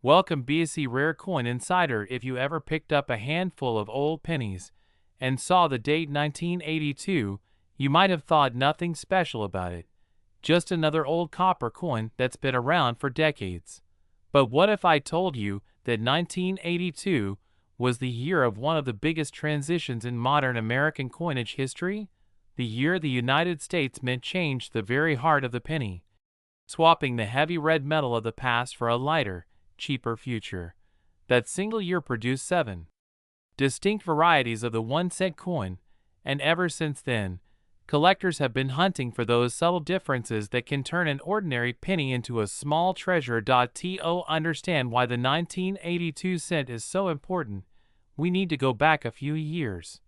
Welcome BSC Rare Coin Insider. If you ever picked up a handful of old pennies and saw the date 1982, you might have thought nothing special about it. Just another old copper coin that's been around for decades. But what if I told you that 1982 was the year of one of the biggest transitions in modern American coinage history? The year the United States Mint changed the very heart of the penny, swapping the heavy red metal of the past for a lighter, cheaper future. That single year produced 7 distinct varieties of the 1-cent coin, and ever since then, collectors have been hunting for those subtle differences that can turn an ordinary penny into a small treasure. To understand why the 1982 cent is so important, we need to go back a few years.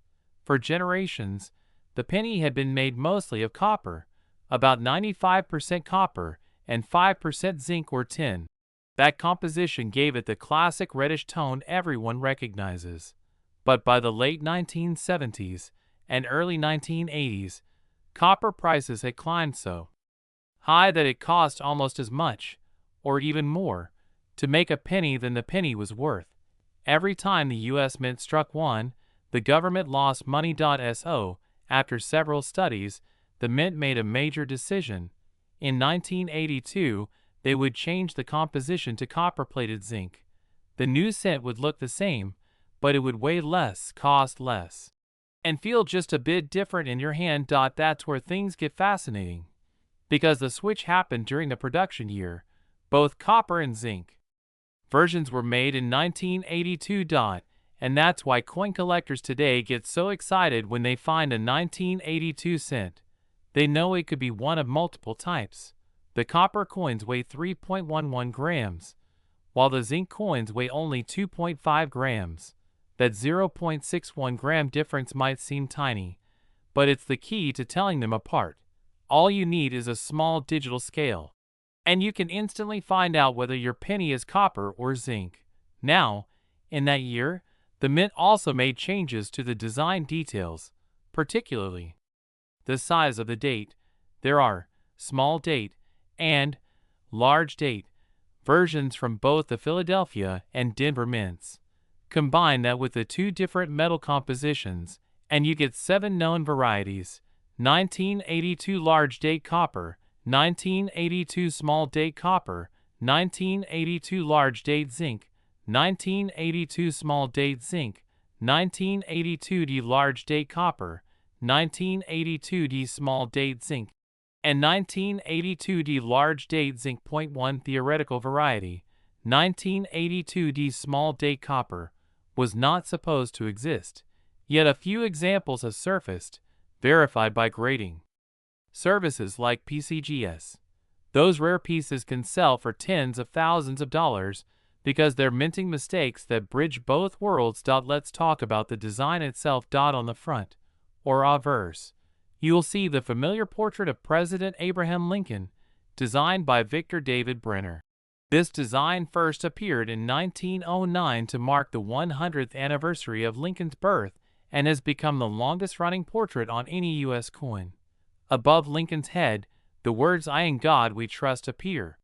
For generations, the penny had been made mostly of copper, about 95% copper and 5% zinc or tin. That composition gave it the classic reddish tone everyone recognizes. But by the late 1970s and early 1980s, copper prices had climbed so high that it cost almost as much, or even more, to make a penny than the penny was worth. Every time the U.S. Mint struck one, the government lost money. So, after several studies, the Mint made a major decision. In 1982, they would change the composition to copper-plated zinc. The new cent would look the same, but it would weigh less, cost less, and feel just a bit different in your hand. That's where things get fascinating, because the switch happened during the production year. Both copper and zinc versions were made in 1982. And that's why coin collectors today get so excited when they find a 1982 cent. They know it could be one of multiple types. The copper coins weigh 3.11 grams, while the zinc coins weigh only 2.5 grams. That 0.61 gram difference might seem tiny, but it's the key to telling them apart. All you need is a small digital scale, and you can instantly find out whether your penny is copper or zinc. Now, in that year, the Mint also made changes to the design details, particularly the size of the date. There are small date and large date versions from both the Philadelphia and Denver mints. Combine that with the 2 different metal compositions, and you get 7 known varieties: 1982 large date copper, 1982 small date copper, 1982 large date zinc, 1982 small date zinc, 1982D large date copper, 1982D small date zinc, and 1982D large date zinc. 1 Theoretical variety: 1982D small date copper was not supposed to exist, yet a few examples have surfaced, verified by grading services like PCGS. Those rare pieces can sell for tens of thousands of dollars because they're minting mistakes that bridge both worlds. Let's talk about the design itself. On the front, or obverse, you will see the familiar portrait of President Abraham Lincoln, designed by Victor David Brenner. This design first appeared in 1909 to mark the 100th anniversary of Lincoln's birth and has become the longest-running portrait on any U.S. coin. Above Lincoln's head, the words "I in God we trust" appear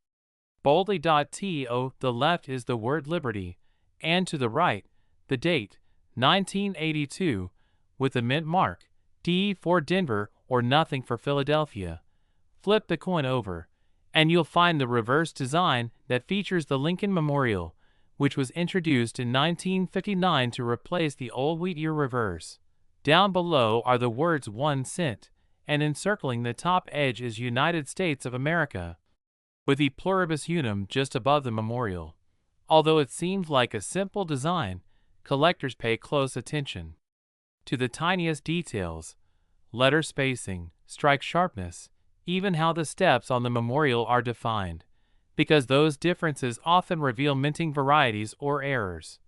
boldly. To the left is the word liberty, and to the right, the date, 1982, with the mint mark, D for Denver or nothing for Philadelphia. Flip the coin over, and you'll find the reverse design that features the Lincoln Memorial, which was introduced in 1959 to replace the old wheat year reverse. Down below are the words 1 cent, and encircling the top edge is United States of America, with E pluribus unum just above the memorial. Although it seems like a simple design, collectors pay close attention to the tiniest details: letter spacing, strike sharpness, even how the steps on the memorial are defined, because those differences often reveal minting varieties or errors.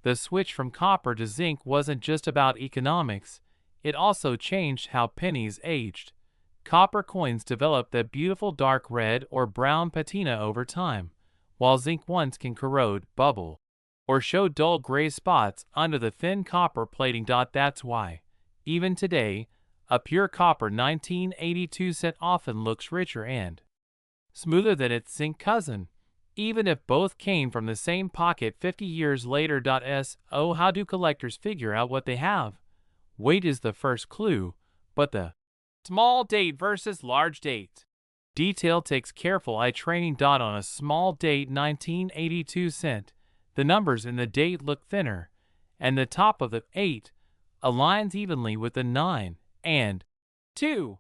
The switch from copper to zinc wasn't just about economics, it also changed how pennies aged. Copper coins develop that beautiful dark red or brown patina over time, while zinc ones can corrode, bubble, or show dull gray spots under the thin copper plating. That's why, even today, a pure copper 1982 cent often looks richer and smoother than its zinc cousin. even if both came from the same pocket 50 years later. So how do collectors figure out what they have? Weight is the first clue, but the small date versus large date detail takes careful eye training. On a small date 1982 cent, the numbers in the date look thinner, and the top of the 8 aligns evenly with the 9 and 2.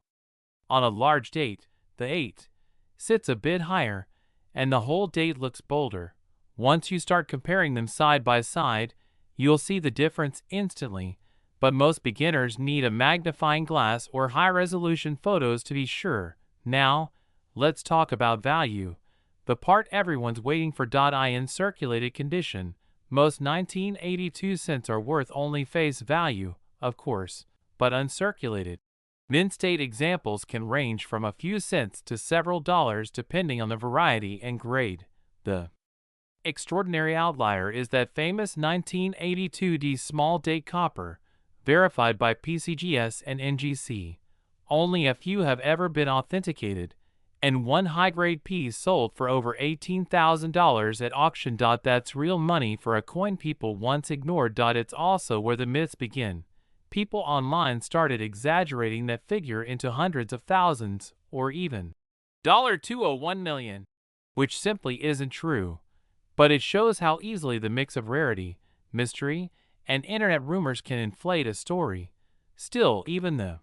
On a large date, the 8 sits a bit higher, and the whole date looks bolder. Once you start comparing them side by side, you'll see the difference instantly, but most beginners need a magnifying glass or high-resolution photos to be sure. Now, let's talk about value, the part everyone's waiting for. In circulated condition, most 1982 cents are worth only face value, of course, but uncirculated mint state examples can range from a few cents to several dollars depending on the variety and grade. The extraordinary outlier is that famous 1982D small date copper, verified by PCGS and NGC. Only a few have ever been authenticated, and one high-grade piece sold for over $18,000 at auction. That's real money for a coin people once ignored. It's also where the myths begin. People online started exaggerating that figure into hundreds of thousands, or even $201 million, which simply isn't true. But it shows how easily the mix of rarity, mystery, and internet rumors can inflate a story. Still, even the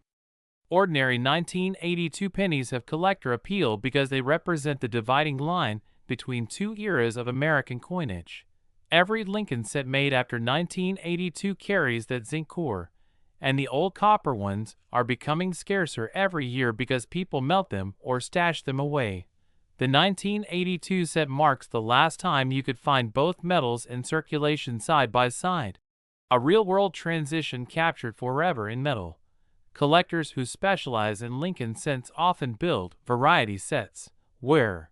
ordinary 1982 pennies have collector appeal because they represent the dividing line between two eras of American coinage. Every Lincoln cent made after 1982 carries that zinc core, and the old copper ones are becoming scarcer every year because people melt them or stash them away. The 1982 cent marks the last time you could find both metals in circulation side by side. A real-world transition captured forever in metal. Collectors who specialize in Lincoln cents often build variety sets, where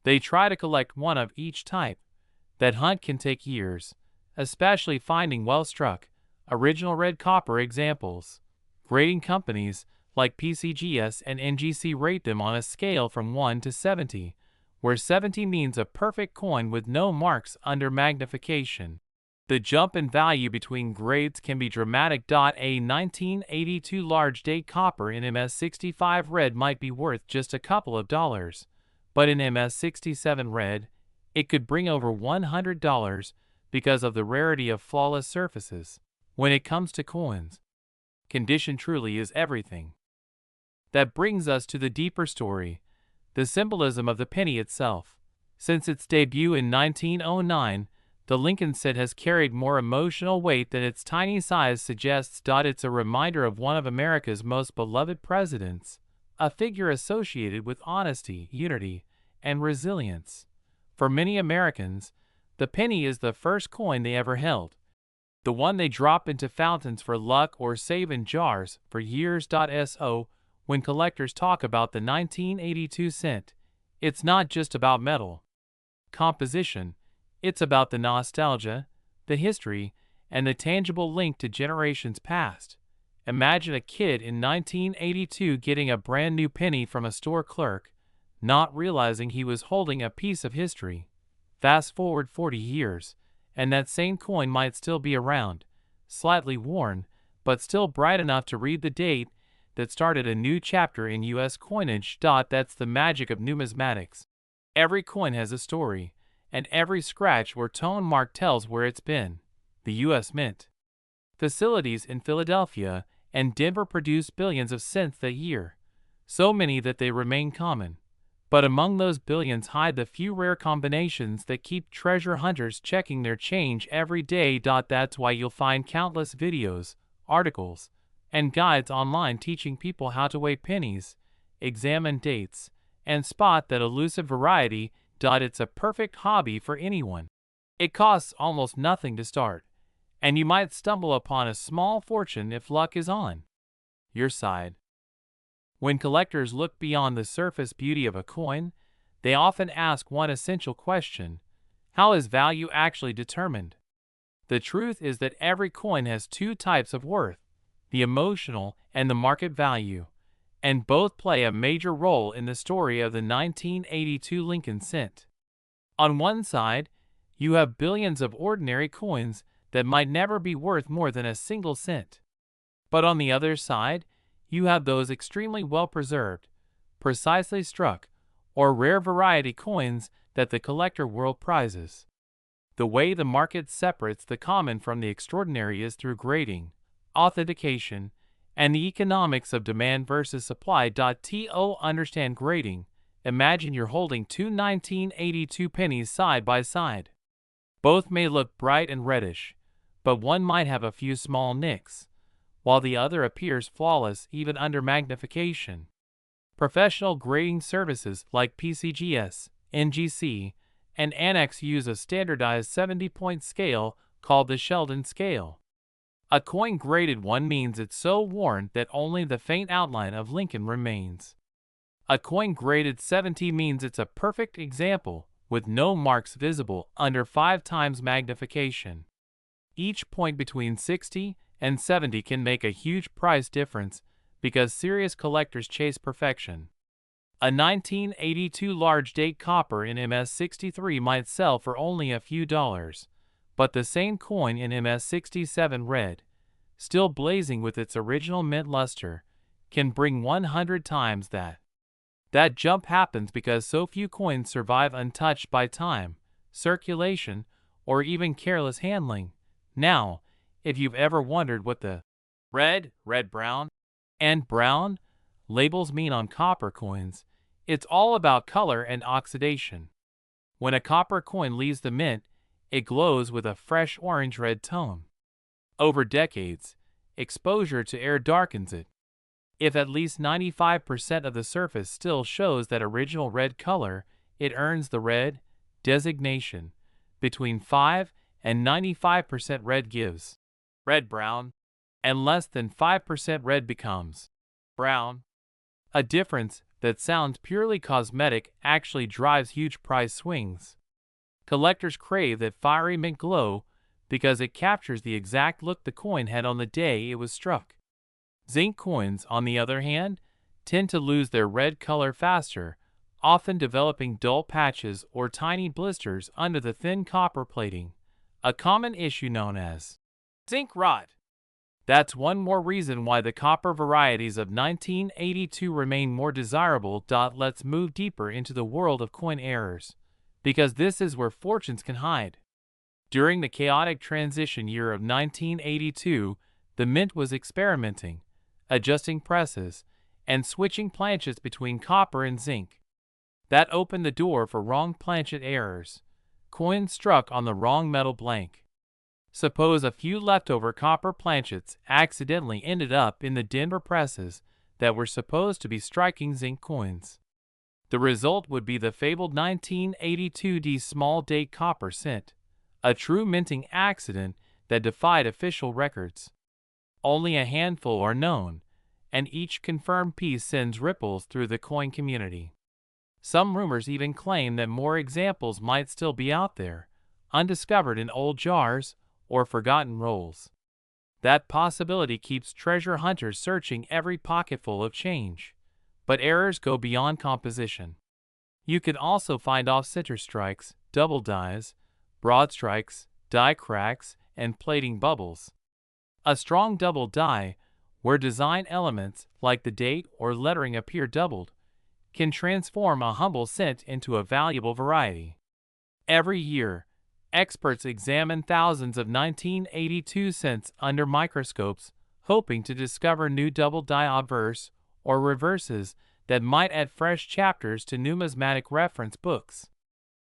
they try to collect one of each type. That hunt can take years, especially finding well-struck, original red copper examples. Grading companies like PCGS and NGC rate them on a scale from 1 to 70, where 70 means a perfect coin with no marks under magnification. The jump in value between grades can be dramatic. A 1982 large date copper in MS65 red might be worth just a couple of dollars, but in MS67 red, it could bring over $100 because of the rarity of flawless surfaces. When it comes to coins, condition truly is everything. That brings us to the deeper story, the symbolism of the penny itself. Since its debut in 1909, the Lincoln cent has carried more emotional weight than its tiny size suggests. It's a reminder of one of America's most beloved presidents, a figure associated with honesty, unity, and resilience. For many Americans, the penny is the first coin they ever held, the one they drop into fountains for luck or save in jars for years. So, when collectors talk about the 1982 cent, it's not just about metal composition, it's about the nostalgia, the history, and the tangible link to generations past. Imagine a kid in 1982 getting a brand new penny from a store clerk, not realizing he was holding a piece of history. Fast forward 40 years, and that same coin might still be around, slightly worn, but still bright enough to read the date that started a new chapter in U.S. coinage. That's the magic of numismatics. Every coin has a story, and every scratch or tone mark tells where it's been. The U.S. Mint facilities in Philadelphia and Denver produce billions of cents that year, so many that they remain common. But among those billions hide the few rare combinations that keep treasure hunters checking their change every day. That's why you'll find countless videos, articles, and guides online teaching people how to weigh pennies, examine dates, and spot that elusive variety. It's a perfect hobby for anyone. It costs almost nothing to start, and you might stumble upon a small fortune if luck is on your side. When collectors look beyond the surface beauty of a coin, they often ask one essential question: how is value actually determined? The truth is that every coin has two types of worth, the emotional and the market value, and both play a major role in the story of the 1982 Lincoln cent. On one side, you have billions of ordinary coins that might never be worth more than a single cent. But on the other side, you have those extremely well-preserved, precisely struck, or rare variety coins that the collector world prizes. The way the market separates the common from the extraordinary is through grading, authentication, and the economics of demand versus supply. To understand grading, imagine you're holding two 1982 pennies side by side. Both may look bright and reddish, but one might have a few small nicks, while the other appears flawless even under magnification. Professional grading services like PCGS, NGC, and Annex use a standardized 70-point scale called the Sheldon scale. A coin graded 1 means it's so worn that only the faint outline of Lincoln remains. A coin graded 70 means it's a perfect example, with no marks visible under 5 times magnification. Each point between 60 and 70 can make a huge price difference because serious collectors chase perfection. A 1982 large date copper in MS63 might sell for only a few dollars, but the same coin in MS67 red, still blazing with its original mint luster, can bring 100 times that. That jump happens because so few coins survive untouched by time, circulation, or even careless handling. Now, if you've ever wondered what the red, brown, and brown labels mean on copper coins, it's all about color and oxidation. When a copper coin leaves the mint, it glows with a fresh orange-red tone. Over decades, exposure to air darkens it. If at least 95% of the surface still shows that original red color, it earns the red designation. Between 5 and 95% red gives red-brown, and less than 5% red becomes brown. A difference that sounds purely cosmetic actually drives huge price swings. Collectors crave that fiery mint glow because it captures the exact look the coin had on the day it was struck. Zinc coins, on the other hand, tend to lose their red color faster, often developing dull patches or tiny blisters under the thin copper plating, a common issue known as zinc rot. That's one more reason why the copper varieties of 1982 remain more desirable. Let's move deeper into the world of coin errors, because this is where fortunes can hide. During the chaotic transition year of 1982, the mint was experimenting, adjusting presses, and switching planchets between copper and zinc. That opened the door for wrong planchet errors, coins struck on the wrong metal blank. Suppose a few leftover copper planchets accidentally ended up in the Denver presses that were supposed to be striking zinc coins. The result would be the fabled 1982D small date copper cent, a true minting accident that defied official records. Only a handful are known, and each confirmed piece sends ripples through the coin community. Some rumors even claim that more examples might still be out there, undiscovered in old jars or forgotten rolls. That possibility keeps treasure hunters searching every pocketful of change. But errors go beyond composition. You can also find off-center strikes, double dies, broad strikes, die cracks, and plating bubbles. A strong double die, where design elements like the date or lettering appear doubled, can transform a humble cent into a valuable variety. Every year, experts examine thousands of 1982 cents under microscopes, hoping to discover new double die obverse or reverses that might add fresh chapters to numismatic reference books.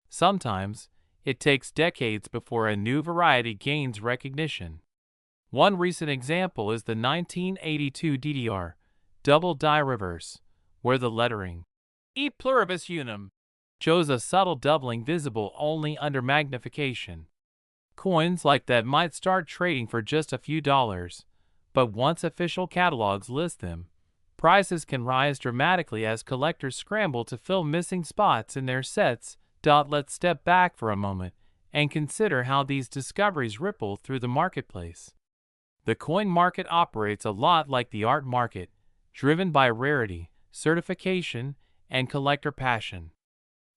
Sometimes, it takes decades before a new variety gains recognition. One recent example is the 1982 DDR double die reverse, where the lettering E pluribus unum shows a subtle doubling visible only under magnification. Coins like that might start trading for just a few dollars, but once official catalogs list them, prices can rise dramatically as collectors scramble to fill missing spots in their sets. Let's step back for a moment and consider how these discoveries ripple through the marketplace. The coin market operates a lot like the art market, driven by rarity, certification, and collector passion.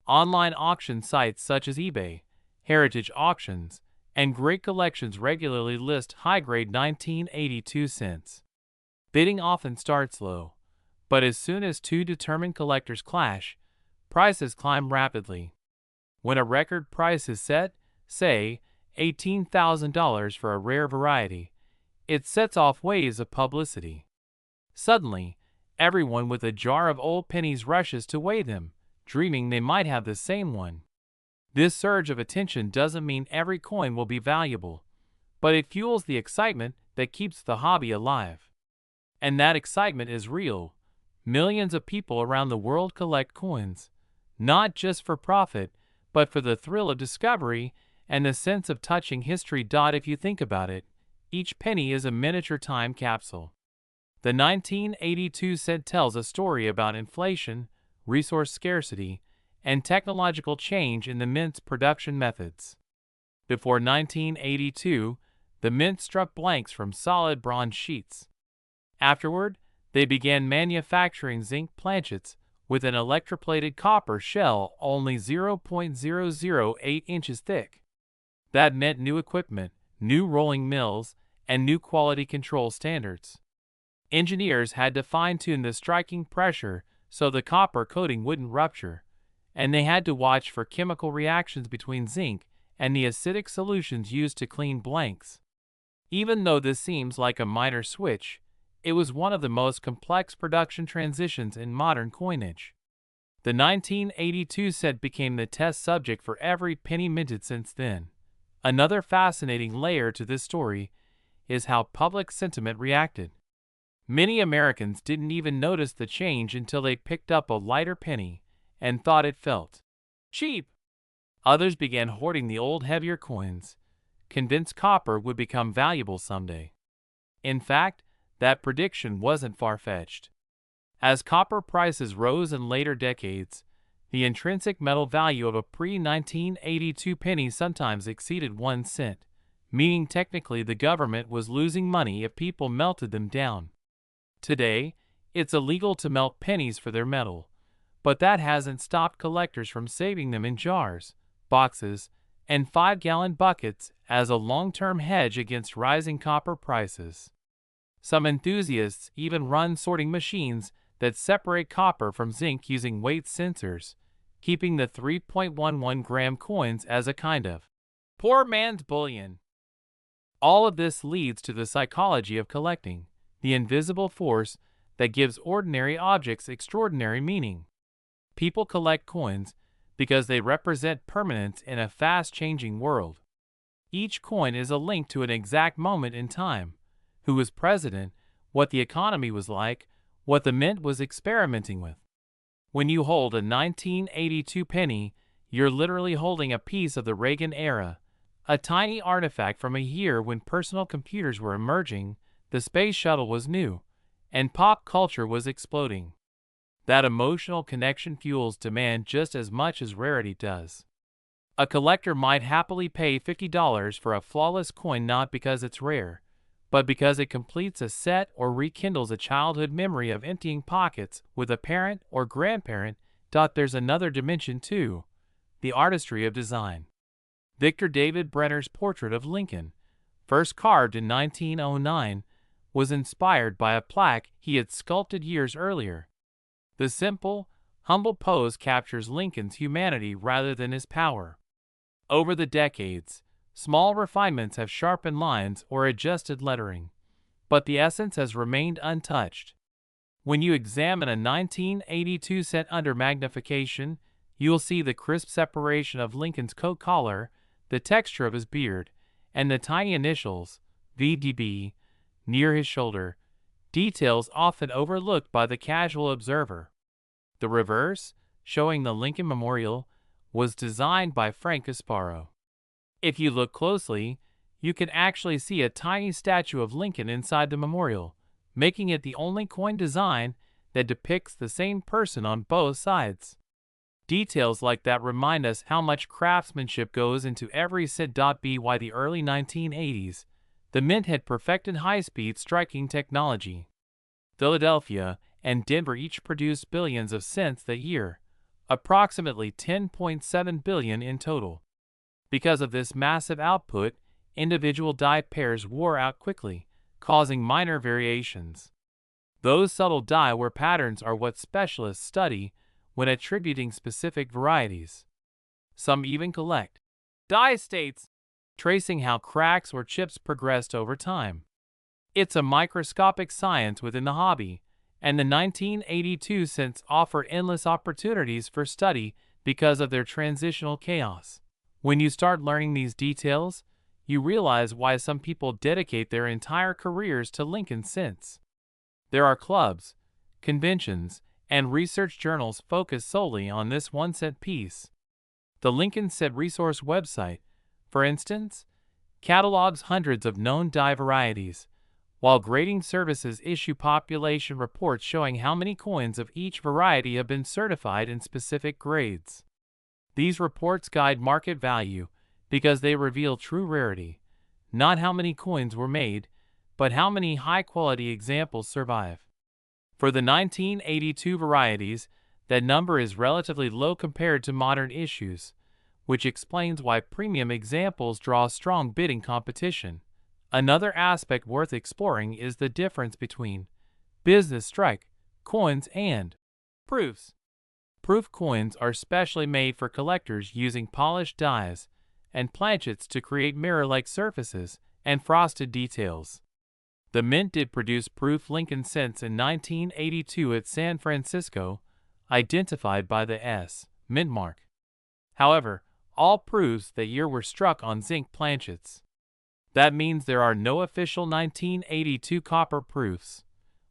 Online auction sites such as eBay, Heritage Auctions, and Great Collections regularly list high-grade 1982 cents. Bidding often starts low, but as soon as two determined collectors clash, prices climb rapidly. When a record price is set, say $18,000 for a rare variety, it sets off waves of publicity. Suddenly, everyone with a jar of old pennies rushes to weigh them, dreaming they might have the same one. This surge of attention doesn't mean every coin will be valuable, but it fuels the excitement that keeps the hobby alive. And that excitement is real. Millions of people around the world collect coins, not just for profit, but for the thrill of discovery and the sense of touching history. If you think about it, each penny is a miniature time capsule. The 1982 cent tells a story about inflation, resource scarcity, and technological change in the mint's production methods. Before 1982, the mint struck blanks from solid bronze sheets. Afterward, they began manufacturing zinc planchets with an electroplated copper shell only 0.008 inches thick. That meant new equipment, new rolling mills, and new quality control standards. Engineers had to fine-tune the striking pressure so the copper coating wouldn't rupture, and they had to watch for chemical reactions between zinc and the acidic solutions used to clean blanks. Even though this seems like a minor switch, it was one of the most complex production transitions in modern coinage. The 1982 cent became the test subject for every penny minted since then. Another fascinating layer to this story is how public sentiment reacted. Many Americans didn't even notice the change until they picked up a lighter penny and thought it felt cheap. Others began hoarding the old, heavier coins, convinced copper would become valuable someday. In fact, that prediction wasn't far-fetched. As copper prices rose in later decades, the intrinsic metal value of a pre-1982 penny sometimes exceeded 1 cent, meaning technically the government was losing money if people melted them down. Today, it's illegal to melt pennies for their metal, but that hasn't stopped collectors from saving them in jars, boxes, and 5-gallon buckets as a long-term hedge against rising copper prices. Some enthusiasts even run sorting machines that separate copper from zinc using weight sensors, keeping the 3.11-gram coins as a kind of poor man's bullion. All of this leads to the psychology of collecting, the invisible force that gives ordinary objects extraordinary meaning. People collect coins because they represent permanence in a fast-changing world. Each coin is a link to an exact moment in time: who was president, what the economy was like, what the mint was experimenting with. When you hold a 1982 penny, you're literally holding a piece of the Reagan era, a tiny artifact from a year when personal computers were emerging, the space shuttle was new, and pop culture was exploding. That emotional connection fuels demand just as much as rarity does. A collector might happily pay $50 for a flawless coin not because it's rare, but because it completes a set or rekindles a childhood memory of emptying pockets with a parent or grandparent. There's another dimension too: the artistry of design. Victor David Brenner's portrait of Lincoln, first carved in 1909, was inspired by a plaque he had sculpted years earlier. The simple, humble pose captures Lincoln's humanity rather than his power. Over the decades, small refinements have sharpened lines or adjusted lettering, but the essence has remained untouched. When you examine a 1982 cent under magnification, you'll see the crisp separation of Lincoln's coat collar, the texture of his beard, and the tiny initials, VDB, near his shoulder, details often overlooked by the casual observer. The reverse, showing the Lincoln Memorial, was designed by Frank Gasparo. If you look closely, you can actually see a tiny statue of Lincoln inside the memorial, making it the only coin design that depicts the same person on both sides. Details like that remind us how much craftsmanship goes into every cent. By the early 1980s, the mint had perfected high-speed striking technology. Philadelphia and Denver each produced billions of cents that year, approximately 10.7 billion in total. Because of this massive output, individual die pairs wore out quickly, causing minor variations. Those subtle die wear patterns are what specialists study when attributing specific varieties. Some even collect die states, tracing how cracks or chips progressed over time. It's a microscopic science within the hobby, and the 1982 cents offer endless opportunities for study because of their transitional chaos. When you start learning these details, you realize why some people dedicate their entire careers to Lincoln cents. There are clubs, conventions, and research journals focused solely on this 1-cent piece. The Lincoln Cent Resource website, for instance, catalogs hundreds of known die varieties, while grading services issue population reports showing how many coins of each variety have been certified in specific grades. These reports guide market value because they reveal true rarity, not how many coins were made, but how many high-quality examples survive. For the 1982 varieties, that number is relatively low compared to modern issues, which explains why premium examples draw strong bidding competition. Another aspect worth exploring is the difference between business strike coins and proofs. Proof coins are specially made for collectors using polished dies and planchets to create mirror-like surfaces and frosted details. The Mint did produce proof Lincoln cents in 1982 at San Francisco, identified by the S. Mint mark. However, all proofs that year were struck on zinc planchets. That means there are no official 1982 copper proofs,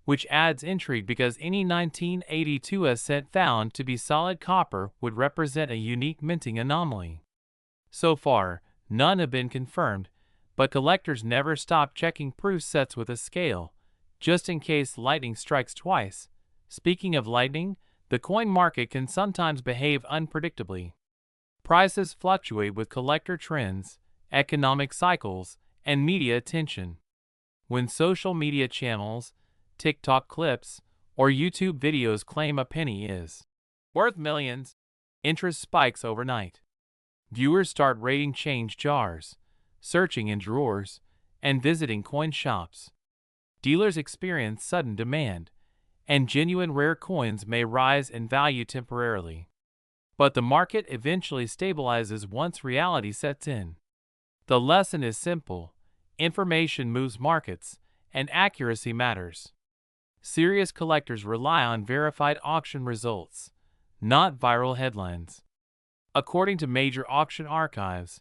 which adds intrigue because any 1982 cent found to be solid copper would represent a unique minting anomaly. So far, none have been confirmed, but collectors never stop checking proof sets with a scale, just in case lightning strikes twice. Speaking of lightning, the coin market can sometimes behave unpredictably. Prices fluctuate with collector trends, economic cycles, and media attention. When social media channels, TikTok clips, or YouTube videos claim a penny is worth millions, interest spikes overnight. Viewers start raiding change jars, searching in drawers, and visiting coin shops. Dealers experience sudden demand, and genuine rare coins may rise in value temporarily. But the market eventually stabilizes once reality sets in. The lesson is simple: information moves markets, and accuracy matters. Serious collectors rely on verified auction results, not viral headlines. According to major auction archives,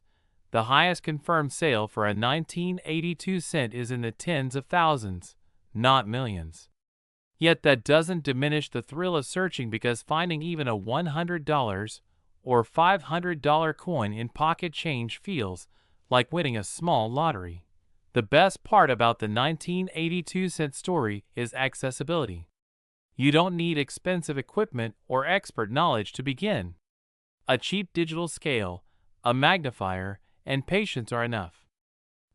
the highest confirmed sale for a 1982 cent is in the tens of thousands, not millions. Yet that doesn't diminish the thrill of searching, because finding even a $100 or $500 coin in pocket change feels like winning a small lottery. The best part about the 1982 cent story is accessibility. You don't need expensive equipment or expert knowledge to begin. A cheap digital scale, a magnifier, and patience are enough.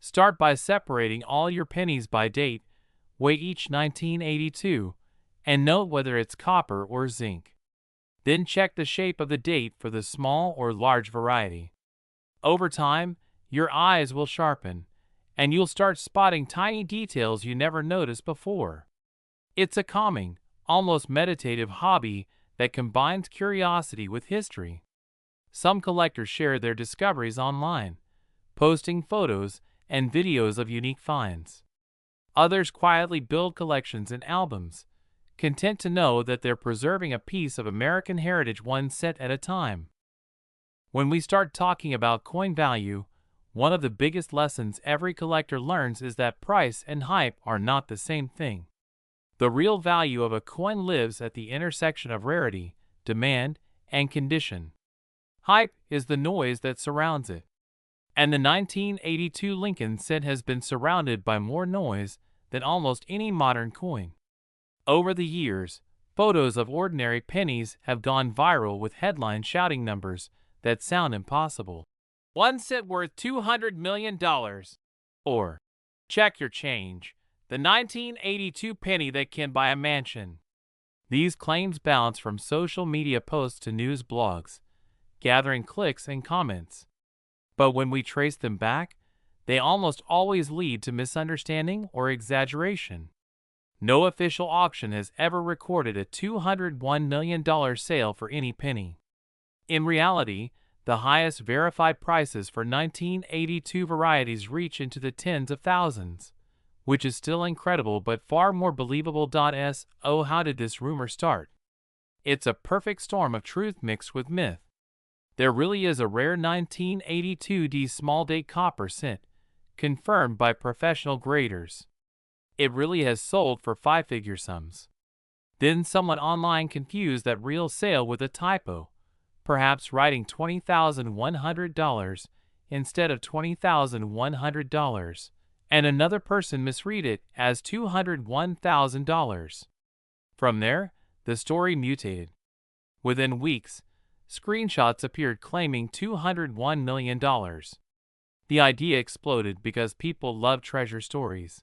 Start by separating all your pennies by date, weigh each 1982, and note whether it's copper or zinc. Then check the shape of the date for the small or large variety. Over time, your eyes will sharpen, and you'll start spotting tiny details you never noticed before. It's a calming, almost meditative hobby that combines curiosity with history. Some collectors share their discoveries online, posting photos and videos of unique finds. Others quietly build collections and albums, content to know that they're preserving a piece of American heritage 1 cent at a time. When we start talking about coin value, one of the biggest lessons every collector learns is that price and hype are not the same thing. The real value of a coin lives at the intersection of rarity, demand, and condition. Hype is the noise that surrounds it. And the 1982 Lincoln cent has been surrounded by more noise than almost any modern coin. Over the years, photos of ordinary pennies have gone viral with headlines shouting numbers that sound impossible. 1 cent worth $200 million. Or, check your change, the 1982 penny that can buy a mansion. These claims bounce from social media posts to news blogs, gathering clicks and comments. But when we trace them back, they almost always lead to misunderstanding or exaggeration. No official auction has ever recorded a $201 million sale for any penny. In reality, the highest verified prices for 1982 varieties reach into the tens of thousands, which is still incredible but far more believable. So how did this rumor start? It's a perfect storm of truth mixed with myth. There really is a rare 1982D small date copper cent, confirmed by professional graders. It really has sold for five-figure sums. Then someone online confused that real sale with a typo, perhaps writing $20,100 instead of $20,100, and another person misread it as $201,000. From there, the story mutated. Within weeks, screenshots appeared claiming $201 million. The idea exploded because people love treasure stories.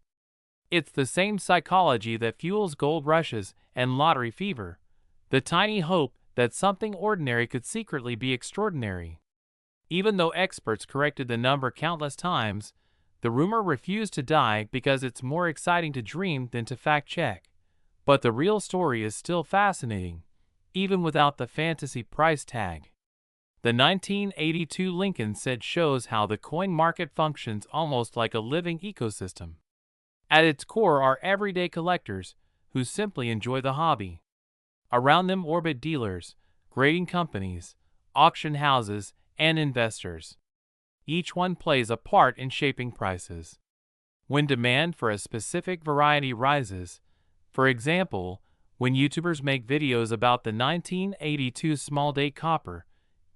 It's the same psychology that fuels gold rushes and lottery fever, the tiny hope that something ordinary could secretly be extraordinary. Even though experts corrected the number countless times, the rumor refused to die because it's more exciting to dream than to fact-check. But the real story is still fascinating, even without the fantasy price tag. The 1982 Lincoln set shows how the coin market functions almost like a living ecosystem. At its core are everyday collectors who simply enjoy the hobby. Around them orbit dealers, grading companies, auction houses, and investors. Each one plays a part in shaping prices. When demand for a specific variety rises, for example, when YouTubers make videos about the 1982 small date copper,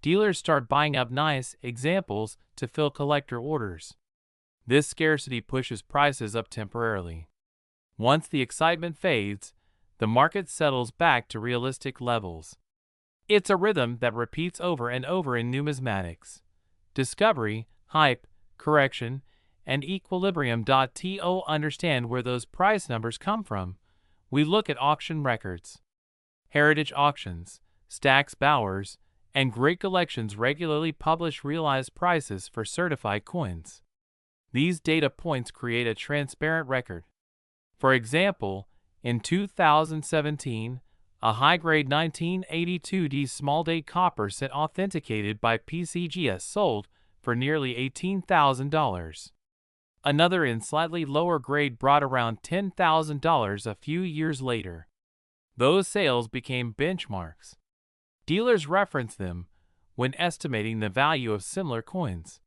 dealers start buying up nice examples to fill collector orders. This scarcity pushes prices up temporarily. Once the excitement fades, the market settles back to realistic levels. It's a rhythm that repeats over and over in numismatics. Discovery, hype, correction, and equilibrium. To understand where those price numbers come from, we look at auction records. Heritage auctions, Stack's Bowers, and Great Collections regularly publish realized prices for certified coins. These data points create a transparent record. For example, in 2017, a high-grade 1982D small-date copper cent authenticated by PCGS sold for nearly $18,000. Another in slightly lower grade brought around $10,000 a few years later. Those sales became benchmarks. Dealers reference them when estimating the value of similar coins.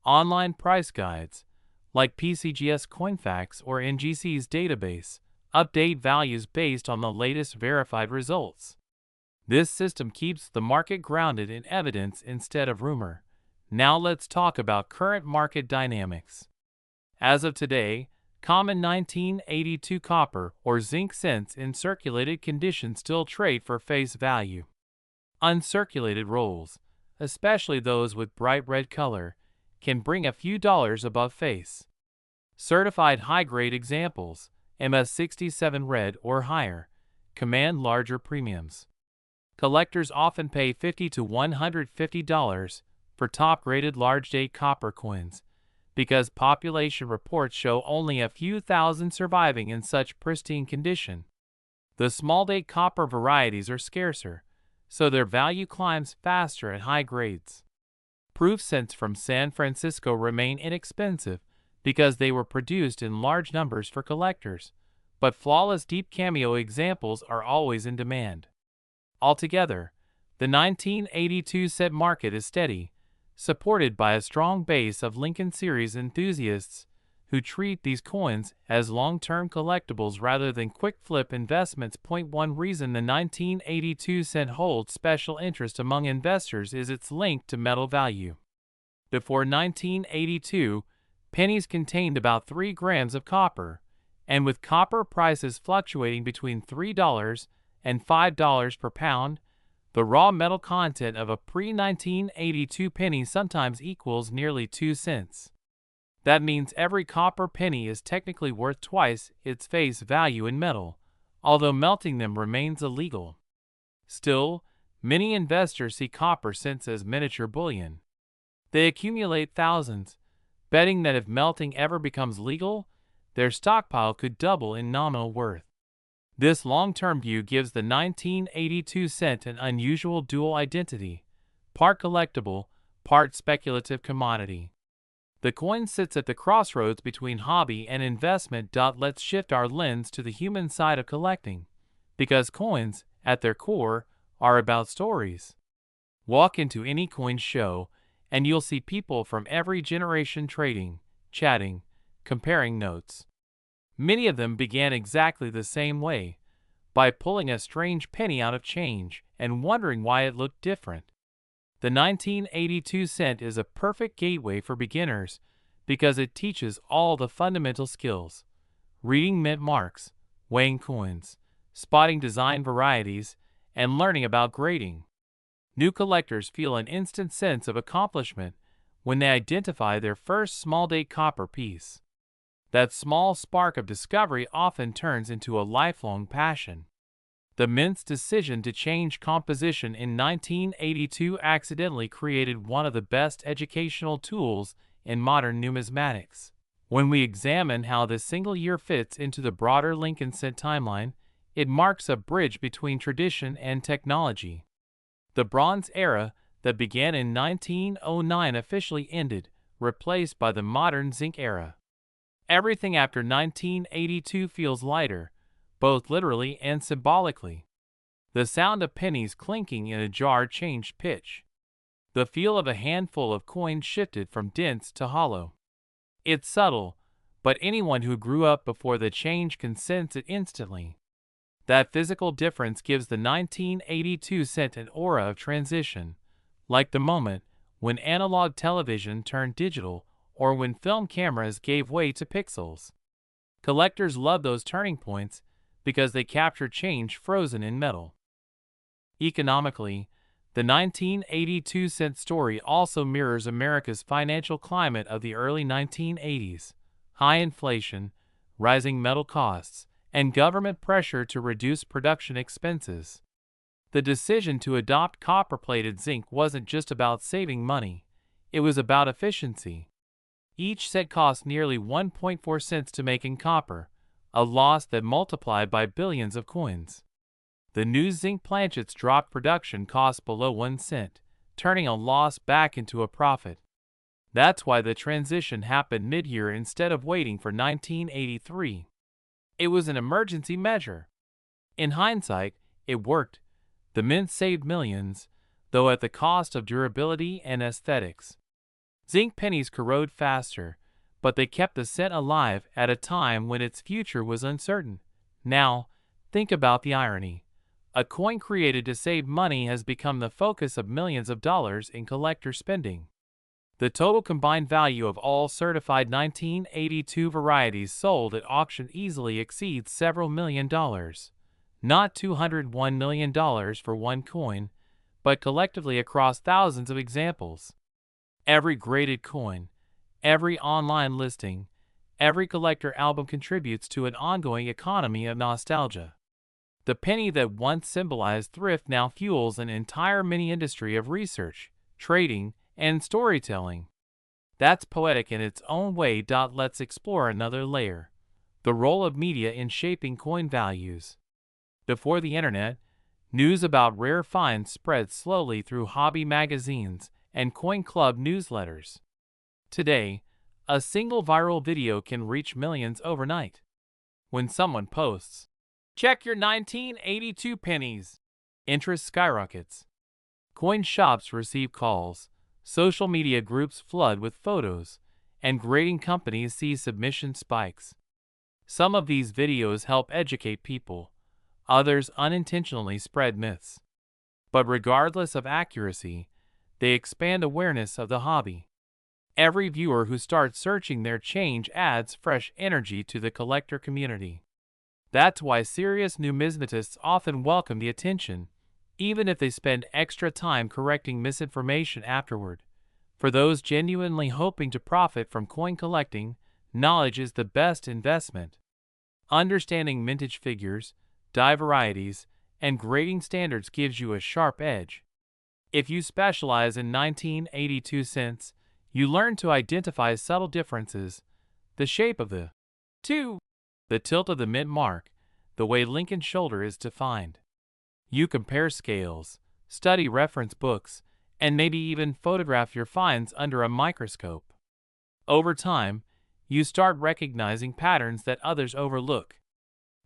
Online price guides, like PCGS CoinFacts or NGC's database, update values based on the latest verified results. This system keeps the market grounded in evidence instead of rumor. Now let's talk about current market dynamics. As of today, common 1982 copper or zinc cents in circulated condition still trade for face value. Uncirculated rolls, especially those with bright red color, can bring a few dollars above face. Certified high-grade examples, MS67 red or higher, command larger premiums. Collectors often pay $50 to $150 for top-graded large-date copper coins, because population reports show only a few thousand surviving in such pristine condition. The small-date copper varieties are scarcer, so their value climbs faster at high grades. Proof cents from San Francisco remain inexpensive because they were produced in large numbers for collectors, but flawless deep cameo examples are always in demand. Altogether, the 1982 set market is steady, supported by a strong base of Lincoln Series enthusiasts who treat these coins as long-term collectibles rather than quick-flip investments. One reason the 1982 cent holds special interest among investors is its link to metal value. Before 1982, pennies contained about 3 grams of copper, and with copper prices fluctuating between $3 and $5 per pound, the raw metal content of a pre-1982 penny sometimes equals nearly 2 cents. That means every copper penny is technically worth twice its face value in metal, although melting them remains illegal. Still, many investors see copper cents as miniature bullion. They accumulate thousands, betting that if melting ever becomes legal, their stockpile could double in nominal worth. This long-term view gives the 1982 cent an unusual dual identity, part collectible, part speculative commodity. The coin sits at the crossroads between hobby and investment. Let's shift our lens to the human side of collecting, because coins, at their core, are about stories. Walk into any coin show, and you'll see people from every generation trading, chatting, comparing notes. Many of them began exactly the same way, by pulling a strange penny out of change and wondering why it looked different. The 1982 cent is a perfect gateway for beginners because it teaches all the fundamental skills: reading mint marks, weighing coins, spotting design varieties, and learning about grading. New collectors feel an instant sense of accomplishment when they identify their first small-date copper piece. That small spark of discovery often turns into a lifelong passion. The mint's decision to change composition in 1982 accidentally created one of the best educational tools in modern numismatics. When we examine how this single year fits into the broader Lincoln cent timeline, it marks a bridge between tradition and technology. The Bronze Era, that began in 1909, officially ended, replaced by the modern Zinc Era. Everything after 1982 feels lighter, both literally and symbolically. The sound of pennies clinking in a jar changed pitch. The feel of a handful of coins shifted from dense to hollow. It's subtle, but anyone who grew up before the change can sense it instantly. That physical difference gives the 1982 cent an aura of transition, like the moment when analog television turned digital or when film cameras gave way to pixels. Collectors love those turning points because they capture change frozen in metal. Economically, the 1982 cent story also mirrors America's financial climate of the early 1980s: high inflation, rising metal costs, and government pressure to reduce production expenses. The decision to adopt copper-plated zinc wasn't just about saving money, it was about efficiency. Each cent cost nearly 1.4 cents to make in copper, a loss that multiplied by billions of coins. The new zinc planchets dropped production costs below 1 cent, turning a loss back into a profit. That's why the transition happened mid-year instead of waiting for 1983. It was an emergency measure. In hindsight, it worked. The mint saved millions, though at the cost of durability and aesthetics. Zinc pennies corrode faster, but they kept the cent alive at a time when its future was uncertain. Now, think about the irony. A coin created to save money has become the focus of millions of dollars in collector spending. The total combined value of all certified 1982 varieties sold at auction easily exceeds several $1,000,000. Not $201 million for one coin, but collectively across thousands of examples. Every graded coin, every online listing, every collector album contributes to an ongoing economy of nostalgia. The penny that once symbolized thrift now fuels an entire mini-industry of research, trading, and storytelling. That's poetic in its own way. Let's explore another layer: the role of media in shaping coin values. Before the internet, news about rare finds spread slowly through hobby magazines and coin club newsletters. Today, a single viral video can reach millions overnight. When someone posts, "Check your 1982 pennies," interest skyrockets. Coin shops receive calls, social media groups flood with photos, and grading companies see submission spikes. Some of these videos help educate people, others unintentionally spread myths. But regardless of accuracy, they expand awareness of the hobby. Every viewer who starts searching their change adds fresh energy to the collector community. That's why serious numismatists often welcome the attention, even if they spend extra time correcting misinformation afterward. For those genuinely hoping to profit from coin collecting, knowledge is the best investment. Understanding mintage figures, die varieties, and grading standards gives you a sharp edge. If you specialize in 1982 cents, you learn to identify subtle differences, the shape of the 2, the tilt of the mint mark, the way Lincoln's shoulder is defined. You compare scales, study reference books, and maybe even photograph your finds under a microscope. Over time, you start recognizing patterns that others overlook.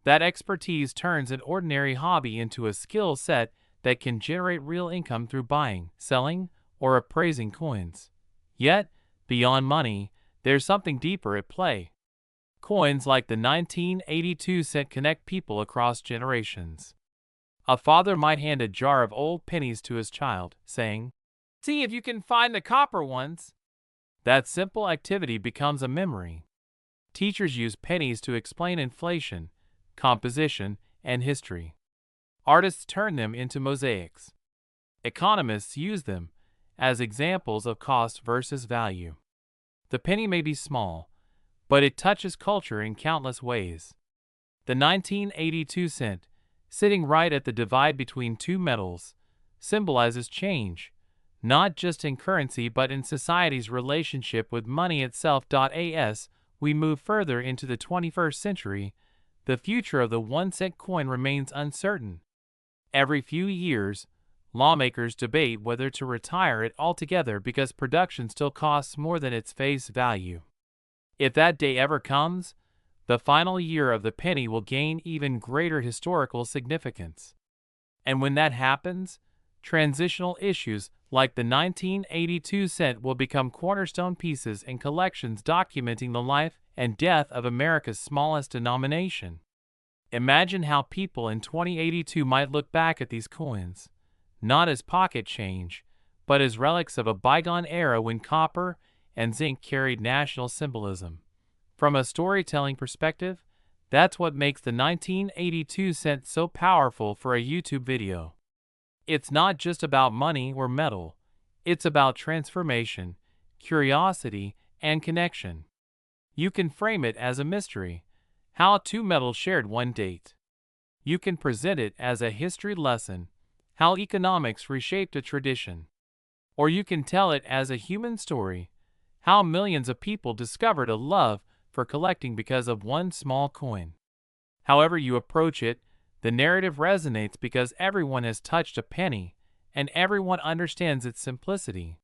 That expertise turns an ordinary hobby into a skill set that can generate real income through buying, selling, or appraising coins. Yet, beyond money, there's something deeper at play. Coins like the 1982 cent connect people across generations. A father might hand a jar of old pennies to his child, saying, "See if you can find the copper ones." That simple activity becomes a memory. Teachers use pennies to explain inflation, composition, and history. Artists turn them into mosaics. Economists use them as examples of cost versus value. The penny may be small, but it touches culture in countless ways. The 1982 cent, sitting right at the divide between two metals, symbolizes change, not just in currency but in society's relationship with money itself. As we move further into the 21st century, the future of the 1-cent coin remains uncertain. Every few years, lawmakers debate whether to retire it altogether because production still costs more than its face value. If that day ever comes, the final year of the penny will gain even greater historical significance. And when that happens, transitional issues like the 1982 cent will become cornerstone pieces in collections documenting the life and death of America's smallest denomination. Imagine how people in 2082 might look back at these coins, not as pocket change, but as relics of a bygone era when copper and zinc carried national symbolism. From a storytelling perspective, that's what makes the 1982 cent so powerful for a YouTube video. It's not just about money or metal, it's about transformation, curiosity, and connection. You can frame it as a mystery, how two metals shared one date. You can present it as a history lesson, how economics reshaped a tradition. Or you can tell it as a human story, how millions of people discovered a love for collecting because of one small coin. However you approach it, the narrative resonates because everyone has touched a penny, and everyone understands its simplicity.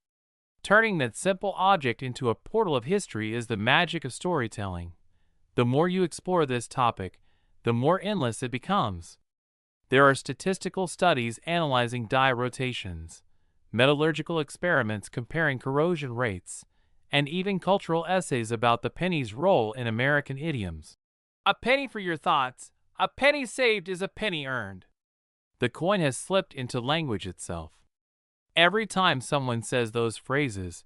Turning that simple object into a portal of history is the magic of storytelling. The more you explore this topic, the more endless it becomes. There are statistical studies analyzing die rotations, metallurgical experiments comparing corrosion rates, and even cultural essays about the penny's role in American idioms. A penny for your thoughts. A penny saved is a penny earned. The coin has slipped into language itself. Every time someone says those phrases,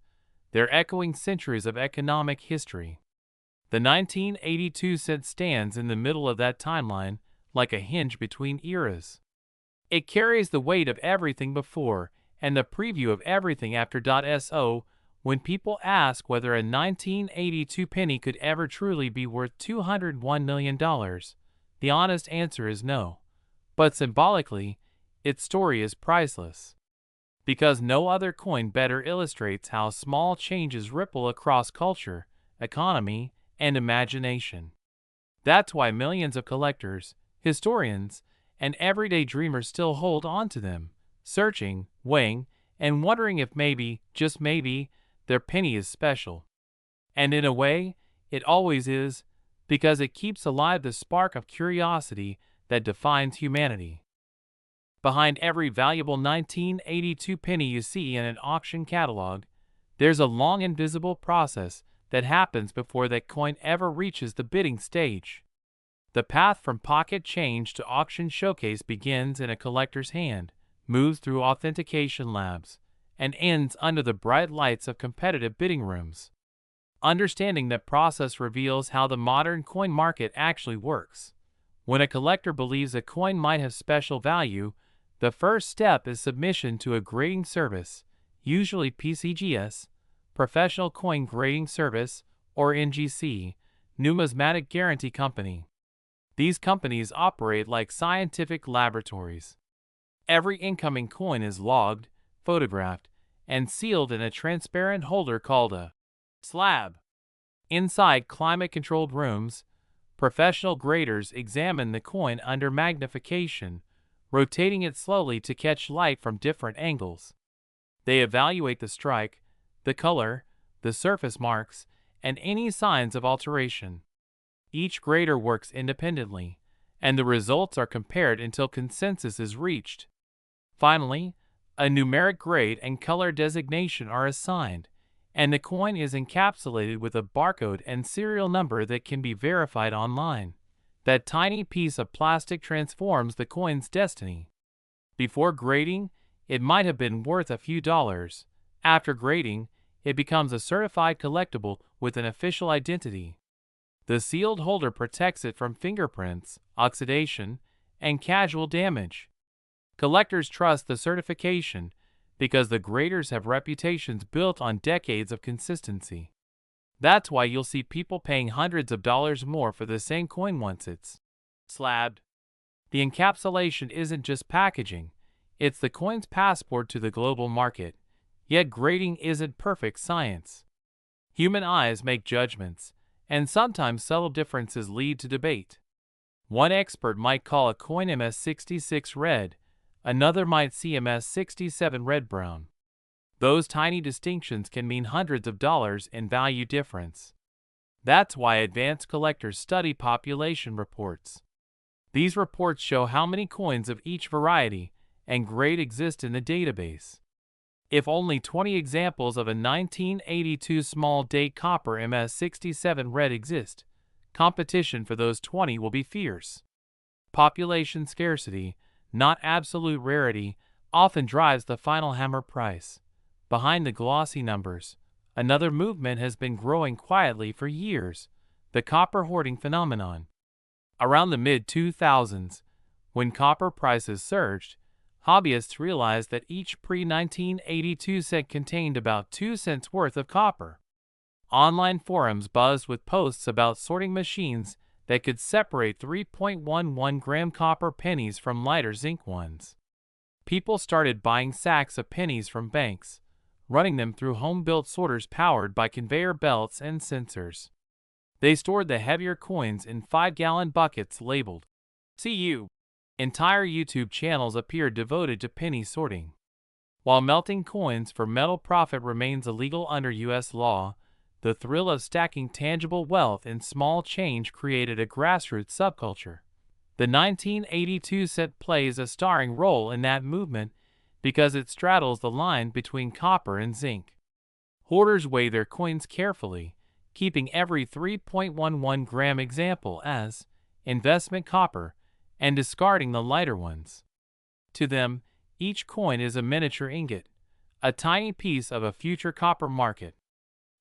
they're echoing centuries of economic history. The 1982 cent stands in the middle of that timeline, like a hinge between eras. It carries the weight of everything before and the preview of everything after. So, when people ask whether a 1982 penny could ever truly be worth $201 million, the honest answer is no. But symbolically, its story is priceless. Because no other coin better illustrates how small changes ripple across culture, economy, and imagination. That's why millions of collectors, historians, and everyday dreamers still hold on to them, searching, weighing, and wondering if maybe, just maybe, their penny is special. And in a way, it always is, because it keeps alive the spark of curiosity that defines humanity. Behind every valuable 1982 penny you see in an auction catalog, there's a long invisible process that happens before that coin ever reaches the bidding stage. The path from pocket change to auction showcase begins in a collector's hand, moves through authentication labs, and ends under the bright lights of competitive bidding rooms. Understanding that process reveals how the modern coin market actually works. When a collector believes a coin might have special value, the first step is submission to a grading service, usually PCGS, Professional Coin Grading Service, or NGC, Numismatic Guarantee Company. These companies operate like scientific laboratories. Every incoming coin is logged, photographed, and sealed in a transparent holder called a slab. Inside climate-controlled rooms, professional graders examine the coin under magnification, rotating it slowly to catch light from different angles. They evaluate the strike, the color, the surface marks, and any signs of alteration. Each grader works independently, and the results are compared until consensus is reached. Finally, a numeric grade and color designation are assigned, and the coin is encapsulated with a barcode and serial number that can be verified online. That tiny piece of plastic transforms the coin's destiny. Before grading, it might have been worth a few dollars. After grading, it becomes a certified collectible with an official identity. The sealed holder protects it from fingerprints, oxidation, and casual damage. Collectors trust the certification because the graders have reputations built on decades of consistency. That's why you'll see people paying hundreds of dollars more for the same coin once it's slabbed. The encapsulation isn't just packaging, it's the coin's passport to the global market. Yet grading isn't perfect science. Human eyes make judgments, and sometimes subtle differences lead to debate. One expert might call a coin MS66 red, another might see MS67 red-brown. Those tiny distinctions can mean hundreds of dollars in value difference. That's why advanced collectors study population reports. These reports show how many coins of each variety and grade exist in the database. If only 20 examples of a 1982 small date copper MS67 red exist, competition for those 20 will be fierce. Population scarcity, not absolute rarity, often drives the final hammer price. Behind the glossy numbers, another movement has been growing quietly for years, the copper hoarding phenomenon. Around the mid-2000s, when copper prices surged, hobbyists realized that each pre-1982 cent contained about 2 cents worth of copper. Online forums buzzed with posts about sorting machines that could separate 3.11-gram copper pennies from lighter zinc ones. People started buying sacks of pennies from banks, running them through home-built sorters powered by conveyor belts and sensors. They stored the heavier coins in 5-gallon buckets labeled CU. Entire YouTube channels appeared devoted to penny sorting. While melting coins for metal profit remains illegal under U.S. law, the thrill of stacking tangible wealth in small change created a grassroots subculture. The 1982 cent plays a starring role in that movement because it straddles the line between copper and zinc. Hoarders weigh their coins carefully, keeping every 3.11-gram example as investment copper and discarding the lighter ones. To them, each coin is a miniature ingot, a tiny piece of a future copper market.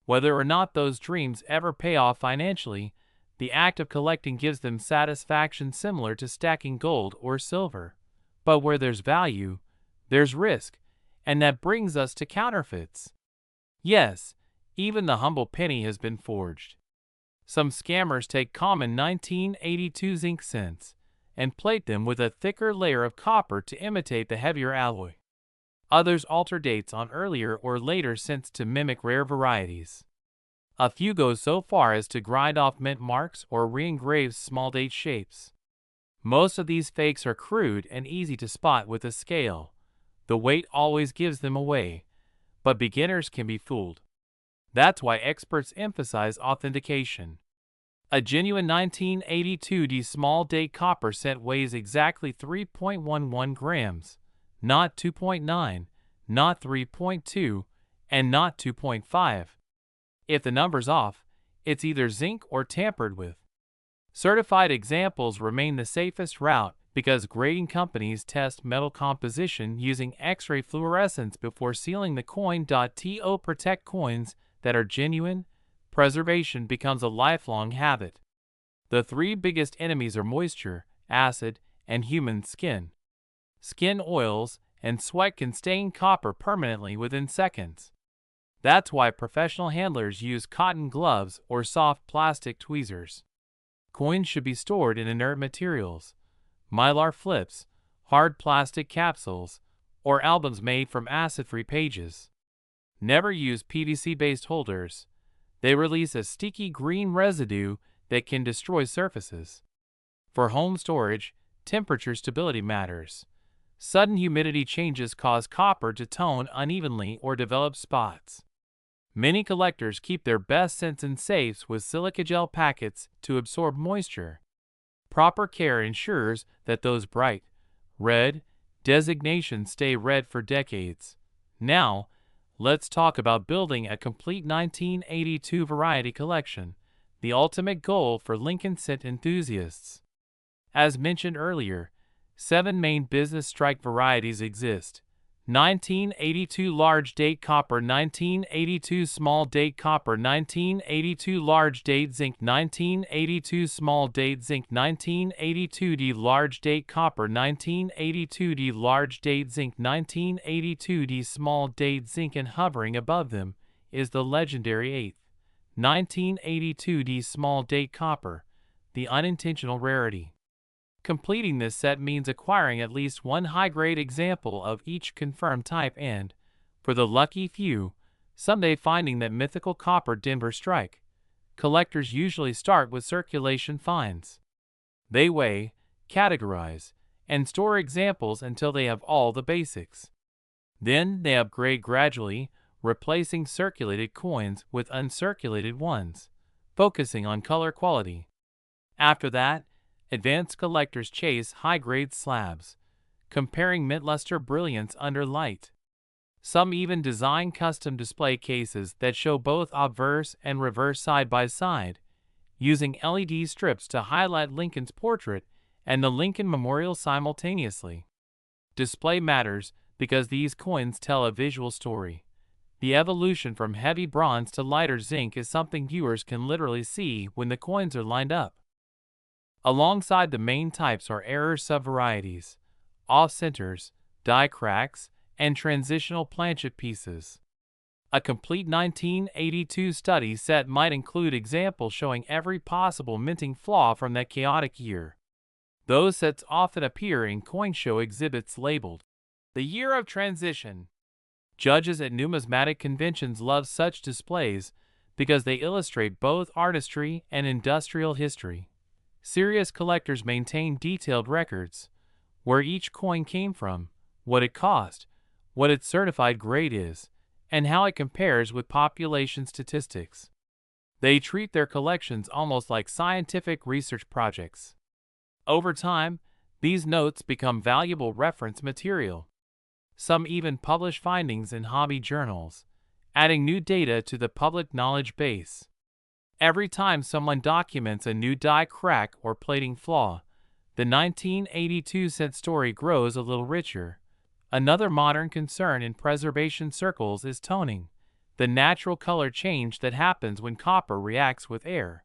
Whether or not those dreams ever pay off financially, the act of collecting gives them satisfaction similar to stacking gold or silver. But where there's value, there's risk, and that brings us to counterfeits. Yes, even the humble penny has been forged. Some scammers take common 1982 zinc cents and plate them with a thicker layer of copper to imitate the heavier alloy. Others alter dates on earlier or later cents to mimic rare varieties. A few go so far as to grind off mint marks or re-engrave small date shapes. Most of these fakes are crude and easy to spot with a scale. The weight always gives them away, but beginners can be fooled. That's why experts emphasize authentication. A genuine 1982D small date copper cent weighs exactly 3.11 grams, not 2.9, not 3.2, and not 2.5. If the number's off, it's either zinc or tampered with. Certified examples remain the safest route because grading companies test metal composition using X-ray fluorescence before sealing the coin. To protect coins that are genuine, preservation becomes a lifelong habit. The three biggest enemies are moisture, acid, and human skin. Skin oils and sweat can stain copper permanently within seconds. That's why professional handlers use cotton gloves or soft plastic tweezers. Coins should be stored in inert materials, mylar flips, hard plastic capsules, or albums made from acid-free pages. Never use PVC-based holders. They release a sticky green residue that can destroy surfaces. For home storage, temperature stability matters. Sudden humidity changes cause copper to tone unevenly or develop spots. Many collectors keep their best scents in safes with silica gel packets to absorb moisture. Proper care ensures that those bright, red designations stay red for decades. Now, let's talk about building a complete 1982 variety collection, the ultimate goal for Lincoln scent enthusiasts. As mentioned earlier, 7 main business strike varieties exist: 1982 large date copper, 1982 small date copper, 1982 large date zinc, 1982 small date zinc, 1982D large date copper, 1982D large date zinc, 1982D small date zinc, and hovering above them is the legendary 8th 1982D small date copper, the unintentional rarity. Completing this set means acquiring at least one high-grade example of each confirmed type and, for the lucky few, someday finding that mythical copper Denver strike. Collectors usually start with circulation finds. They weigh, categorize, and store examples until they have all the basics. Then they upgrade gradually, replacing circulated coins with uncirculated ones, focusing on color quality. After that, advanced collectors chase high-grade slabs, comparing mint luster brilliance under light. Some even design custom display cases that show both obverse and reverse side by side, using LED strips to highlight Lincoln's portrait and the Lincoln Memorial simultaneously. Display matters because these coins tell a visual story. The evolution from heavy bronze to lighter zinc is something viewers can literally see when the coins are lined up. Alongside the main types are error subvarieties, off-centers, die cracks, and transitional planchet pieces. A complete 1982 study set might include examples showing every possible minting flaw from that chaotic year. Those sets often appear in coin show exhibits labeled "The Year of Transition." Judges at numismatic conventions love such displays because they illustrate both artistry and industrial history. Serious collectors maintain detailed records, where each coin came from, what it cost, what its certified grade is, and how it compares with population statistics. They treat their collections almost like scientific research projects. Over time, these notes become valuable reference material. Some even publish findings in hobby journals, adding new data to the public knowledge base. Every time someone documents a new die crack or plating flaw, the 1982 cent story grows a little richer. Another modern concern in preservation circles is toning, the natural color change that happens when copper reacts with air.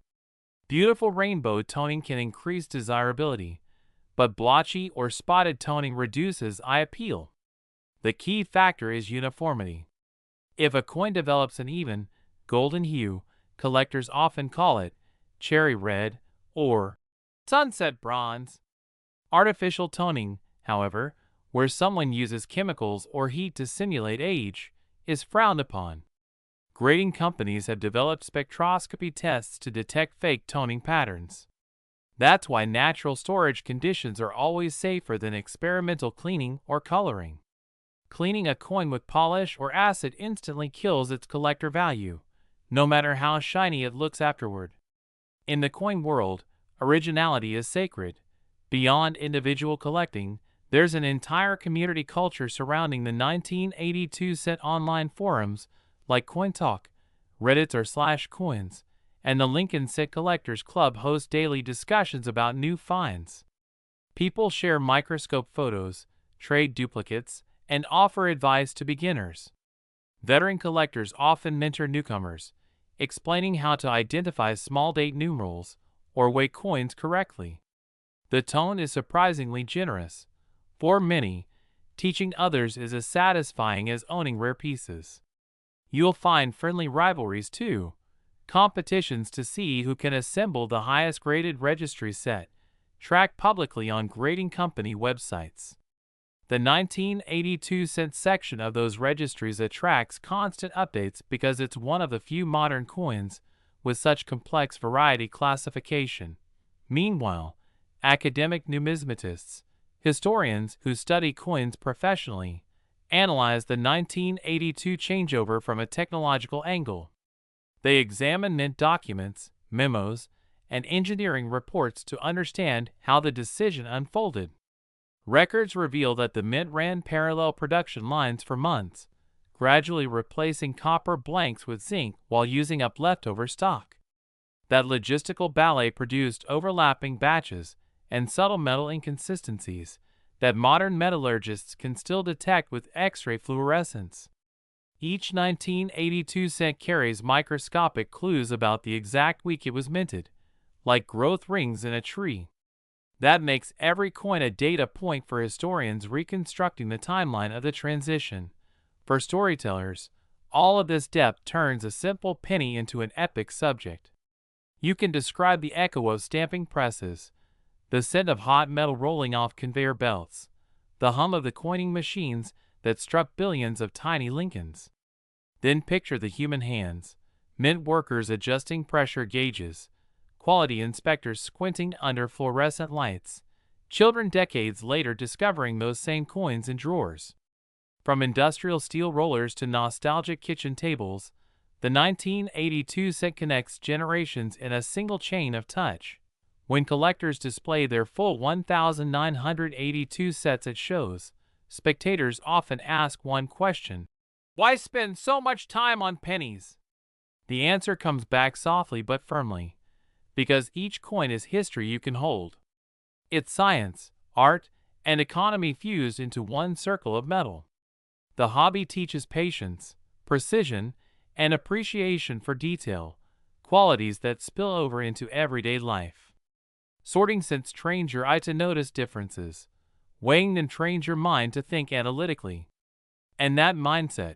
Beautiful rainbow toning can increase desirability, but blotchy or spotted toning reduces eye appeal. The key factor is uniformity. If a coin develops an even, golden hue, collectors often call it cherry red or sunset bronze. Artificial toning, however, where someone uses chemicals or heat to simulate age, is frowned upon. Grading companies have developed spectroscopy tests to detect fake toning patterns. That's why natural storage conditions are always safer than experimental cleaning or coloring. Cleaning a coin with polish or acid instantly kills its collector value, no matter how shiny it looks afterward. In the coin world, originality is sacred. Beyond individual collecting, there's an entire community culture surrounding the 1982 cent online forums like Coin Talk, Reddit r/coins, and the Lincoln Cent Collectors Club host daily discussions about new finds. People share microscope photos, trade duplicates, and offer advice to beginners. Veteran collectors often mentor newcomers, explaining how to identify small date numerals or weigh coins correctly. The tone is surprisingly generous. For many, teaching others is as satisfying as owning rare pieces. You'll find friendly rivalries too. competitions to see who can assemble the highest graded registry set, tracked publicly on grading company websites. The 1982 cent section of those registries attracts constant updates because it's one of the few modern coins with such complex variety classification. Meanwhile, academic numismatists, historians who study coins professionally, analyze the 1982 changeover from a technological angle. They examine mint documents, memos, and engineering reports to understand how the decision unfolded. Records reveal that the mint ran parallel production lines for months, gradually replacing copper blanks with zinc while using up leftover stock. That logistical ballet produced overlapping batches and subtle metal inconsistencies that modern metallurgists can still detect with X-ray fluorescence. Each 1982 cent carries microscopic clues about the exact week it was minted, like growth rings in a tree. That makes every coin a data point for historians reconstructing the timeline of the transition. For storytellers, all of this depth turns a simple penny into an epic subject. You can describe the echo of stamping presses, the scent of hot metal rolling off conveyor belts, the hum of the coining machines that struck billions of tiny Lincolns. Then picture the human hands, mint workers adjusting pressure gauges, quality inspectors squinting under fluorescent lights, children decades later discovering those same coins in drawers. From industrial steel rollers to nostalgic kitchen tables, the 1982 cent connects generations in a single chain of touch. When collectors display their full 1,982 sets at shows, spectators often ask one question: why spend so much time on pennies? The answer comes back softly but firmly: because each coin is history you can hold. It's science, art, and economy fused into one circle of metal. The hobby teaches patience, precision, and appreciation for detail, qualities that spill over into everyday life. Sorting scents trains your eye to notice differences. Weighing them trains your mind to think analytically. And that mindset,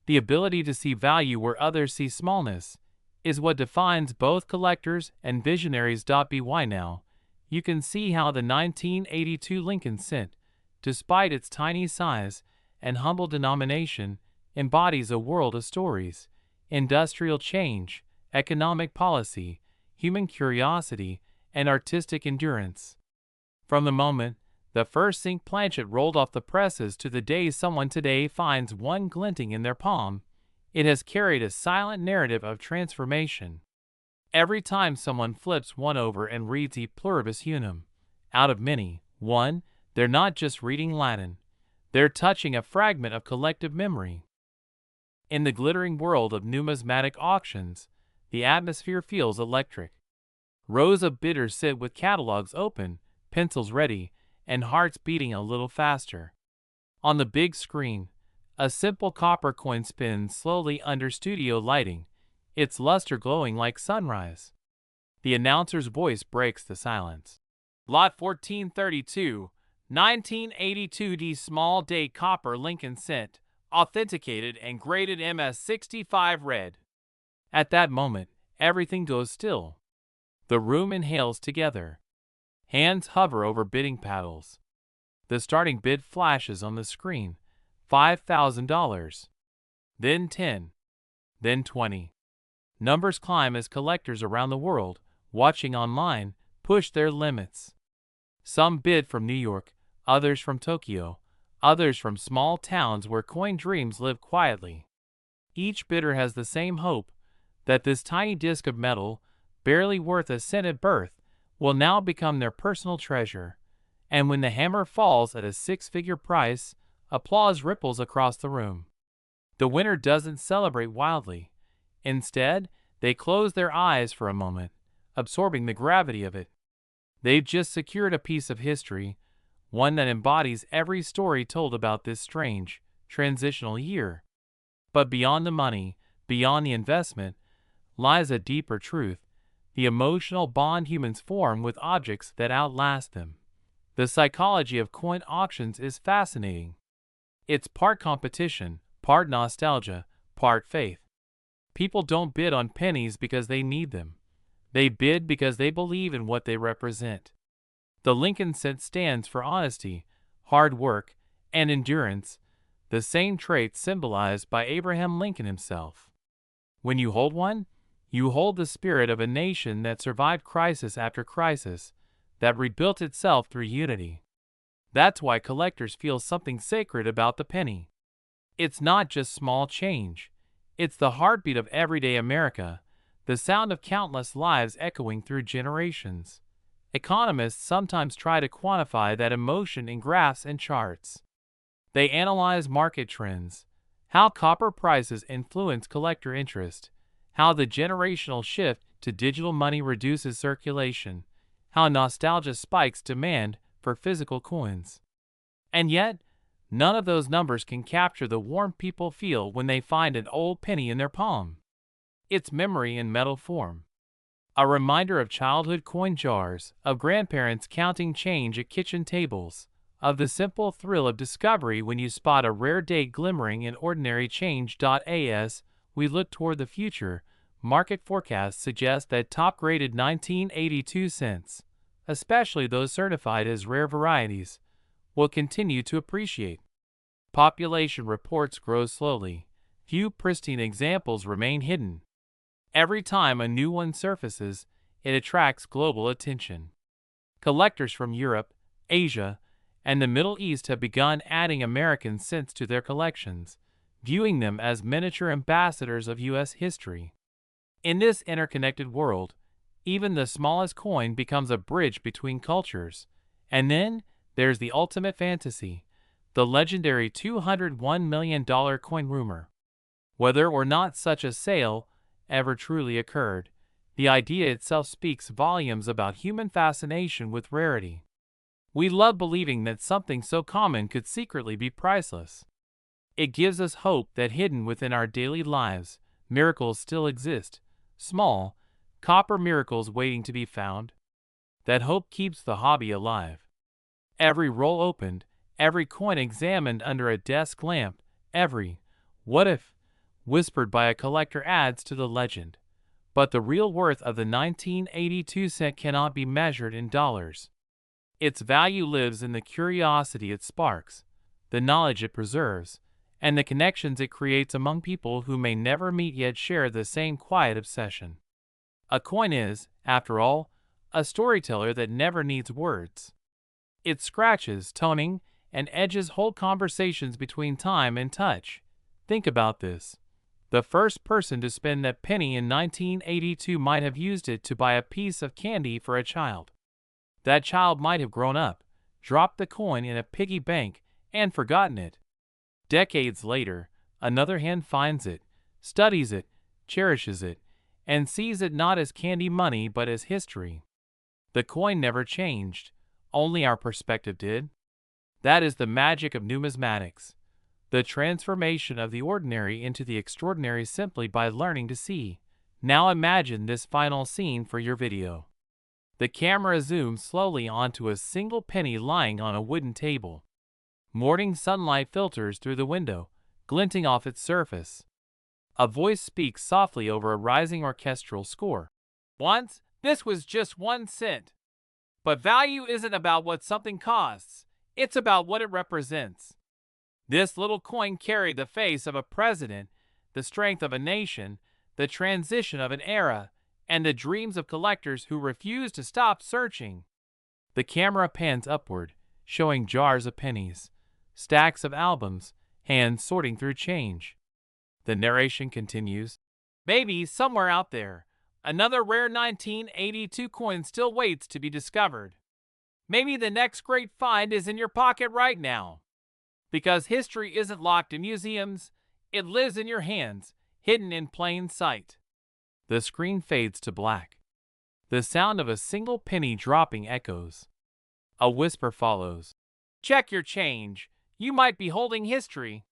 the ability to see value where others see smallness, is what defines both collectors and visionaries. By now, you can see how the 1982 Lincoln cent, despite its tiny size and humble denomination, embodies a world of stories, industrial change, economic policy, human curiosity, and artistic endurance. From the moment the first zinc planchet rolled off the presses to the day someone today finds one glinting in their palm, it has carried a silent narrative of transformation. Every time someone flips one over and reads E pluribus unum, out of many, one, they're not just reading Latin. They're touching a fragment of collective memory. In the glittering world of numismatic auctions, the atmosphere feels electric. Rows of bidders sit with catalogs open, pencils ready, and hearts beating a little faster. On the big screen, a simple copper coin spins slowly under studio lighting, its luster glowing like sunrise. The announcer's voice breaks the silence. Lot 1432, 1982D small date copper Lincoln cent, authenticated and graded MS65 red. At that moment, everything goes still. The room inhales together. Hands hover over bidding paddles. The starting bid flashes on the screen: $5,000. Then 10. Then 20. Numbers climb as collectors around the world, watching online, push their limits. Some bid from New York, others from Tokyo, others from small towns where coin dreams live quietly. Each bidder has the same hope: that this tiny disc of metal, barely worth a cent at birth, will now become their personal treasure. And when the hammer falls at a six-figure price, applause ripples across the room. The winner doesn't celebrate wildly. Instead, they close their eyes for a moment, absorbing the gravity of it. They've just secured a piece of history, one that embodies every story told about this strange, transitional year. But beyond the money, beyond the investment, lies a deeper truth: the emotional bond humans form with objects that outlast them. The psychology of coin auctions is fascinating. It's part competition, part nostalgia, part faith. People don't bid on pennies because they need them. They bid because they believe in what they represent. The Lincoln cent stands for honesty, hard work, and endurance, the same traits symbolized by Abraham Lincoln himself. When you hold one, you hold the spirit of a nation that survived crisis after crisis, that rebuilt itself through unity. That's why collectors feel something sacred about the penny. It's not just small change. It's the heartbeat of everyday America, the sound of countless lives echoing through generations. Economists sometimes try to quantify that emotion in graphs and charts. They analyze market trends, how copper prices influence collector interest, how the generational shift to digital money reduces circulation, how nostalgia spikes demand for physical coins. And yet, none of those numbers can capture the warmth people feel when they find an old penny in their palm. It's memory in metal form. A reminder of childhood coin jars, of grandparents counting change at kitchen tables, of the simple thrill of discovery when you spot a rare date glimmering in ordinary change. As we look toward the future, market forecasts suggest that top-graded 1982 cents, especially those certified as rare varieties, will continue to appreciate. Population reports grow slowly. Few pristine examples remain hidden. Every time a new one surfaces, it attracts global attention. Collectors from Europe, Asia, and the Middle East have begun adding American cents to their collections, viewing them as miniature ambassadors of U.S. history. In this interconnected world, even the smallest coin becomes a bridge between cultures. And then there's the ultimate fantasy, the legendary $201 million coin rumor. Whether or not such a sale ever truly occurred, the idea itself speaks volumes about human fascination with rarity. We love believing that something so common could secretly be priceless. It gives us hope that hidden within our daily lives, miracles still exist, small, copper miracles waiting to be found. That hope keeps the hobby alive. Every roll opened, every coin examined under a desk lamp, every "what if" whispered by a collector adds to the legend. But the real worth of the 1982 cent cannot be measured in dollars. Its value lives in the curiosity it sparks, the knowledge it preserves, and the connections it creates among people who may never meet yet share the same quiet obsession. A coin is, after all, a storyteller that never needs words. Its scratches, toning, and edges hold conversations between time and touch. Think about this. The first person to spend that penny in 1982 might have used it to buy a piece of candy for a child. That child might have grown up, dropped the coin in a piggy bank, and forgotten it. Decades later, another hand finds it, studies it, cherishes it, and sees it not as candy money but as history. The coin never changed, only our perspective did. That is the magic of numismatics, the transformation of the ordinary into the extraordinary simply by learning to see. Now imagine this final scene for your video. The camera zooms slowly onto a single penny lying on a wooden table. Morning sunlight filters through the window, glinting off its surface. A voice speaks softly over a rising orchestral score. Once, this was just 1 cent. But value isn't about what something costs, it's about what it represents. This little coin carried the face of a president, the strength of a nation, the transition of an era, and the dreams of collectors who refuse to stop searching. The camera pans upward, showing jars of pennies, stacks of albums, hands sorting through change. The narration continues. Maybe somewhere out there, another rare 1982 coin still waits to be discovered. Maybe the next great find is in your pocket right now. Because history isn't locked in museums, it lives in your hands, hidden in plain sight. The screen fades to black. The sound of a single penny dropping echoes. A whisper follows. Check your change. You might be holding history.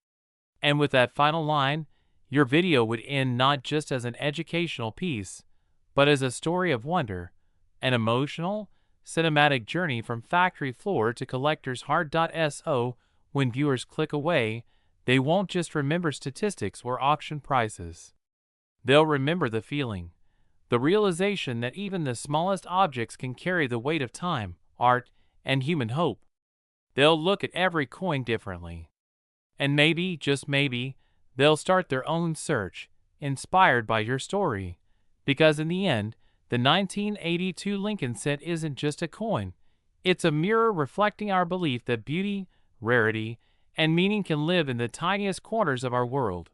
And with that final line, your video would end not just as an educational piece, but as a story of wonder, an emotional, cinematic journey from factory floor to collector's heart. So when viewers click away, they won't just remember statistics or auction prices. They'll remember the feeling, the realization that even the smallest objects can carry the weight of time, art, and human hope. They'll look at every coin differently. And maybe, just maybe, they'll start their own search, inspired by your story. Because in the end, the 1982 Lincoln cent isn't just a coin. It's a mirror reflecting our belief that beauty, rarity, and meaning can live in the tiniest corners of our world.